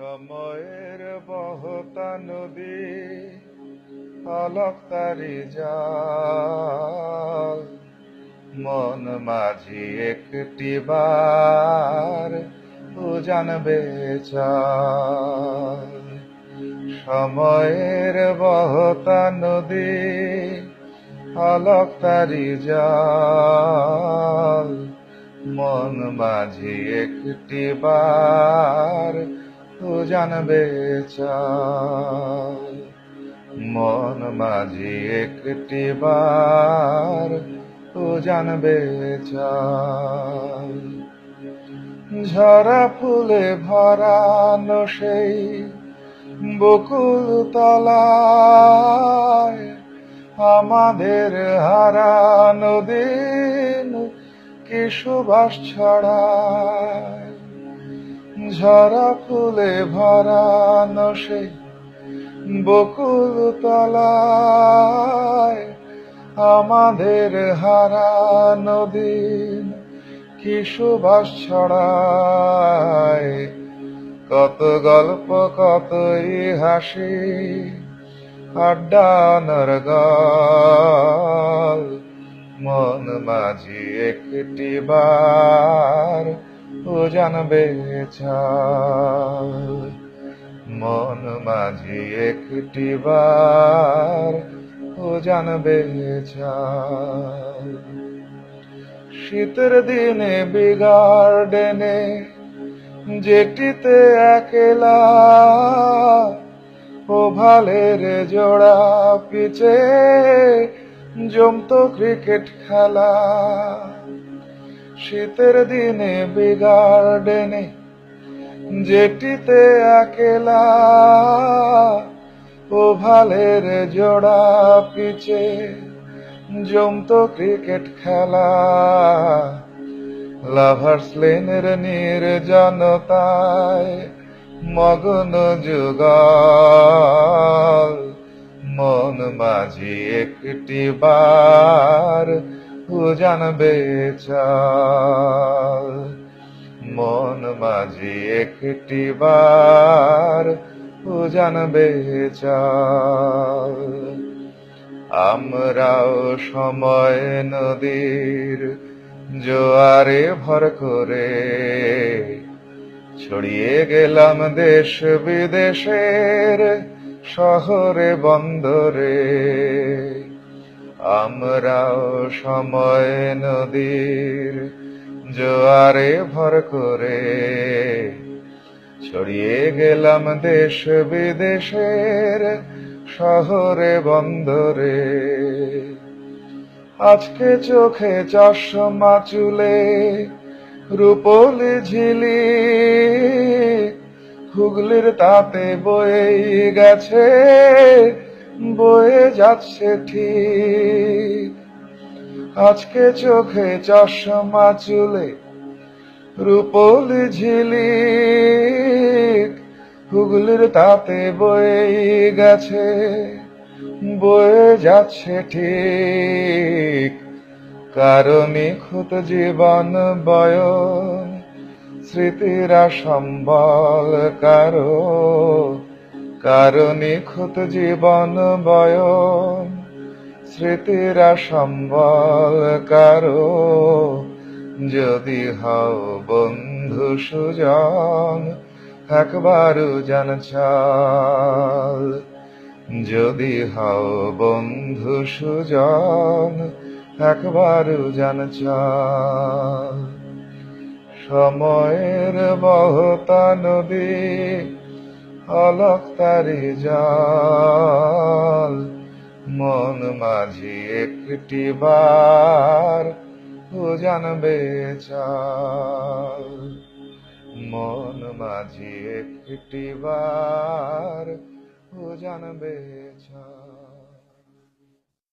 সময়ের বহতা নদী অলক তারি জাল, মন মাঝি একটি বার জানবে চাল। সময়ের বহতা নদী অলক তারি জাল, মন মাঝি একটি বার জানবে চাল। মন মাঝি একটি বার জানবে চাল। ঝরা ফুলে ভরানো সেই বকুল তলায় আমাদের হারানো দিন কি সুবাস ছড়ায়। ঝরা ফুলে ভরানো সেই বকুল তলায় আমাদের হারানো দিন কি সুবাস ছড়ায়। কত গল্প কতই হাসি আড্ডানোর গল, মন মাঝি একটি বার জানবে চাল। মন মাঝি একটি বার জানবে চাল। শীতের দিনে বিগার্ডেনে যেটিতে একলা ওভালের জোড়া পিচে জমতো ক্রিকেট খেলা। শীতের দিনে বিগার্ডেনে যেটিতে একলা ওভালের জোড়া পিচে জমতো ক্রিকেট খেলা। লাভার্স লেনের নির্জনতায় মগ্ন যুগল, মন মাঝি একটি বার জানবে চাল। মন মাঝি একটি বার জানবে চাল। আমরাও সময় নদীর জোয়ারে ভর করে ছড়িয়ে গেলাম দেশ বিদেশের শহরে বন্দরে। আমরাও সময় নদীর জোয়ারে ভর করে ছড়িয়ে গেলাম দেশ বিদেশের শহরে বন্দরে। আজকে চোখে চশমা চুলে রূপলি ঝিলি হুগলির তাতে বয়ে গেছে বয়ে যাচ্ছে ঠিক। আজকে চোখে চশমা চুলে রূপলি ঝিলি হুগলির তাতে বয়ে গেছে বয়ে যাচ্ছে ঠিক। কারো নিখুঁত জীবন বয়ন স্মৃতিরা সম্বল কারো নিখুঁত জীবন বয়ন স্মৃতিরা সম্বল যদি হও বন্ধু সুজন একবারও জান চাল। যদি হও বন্ধু সুজন একবারও জান চাল। সময়ের বহতা নদী অলক তারি জাল, মন মাঝি একটি বার জানবে চাল। মন মাঝি একটি বার জানবে চাল।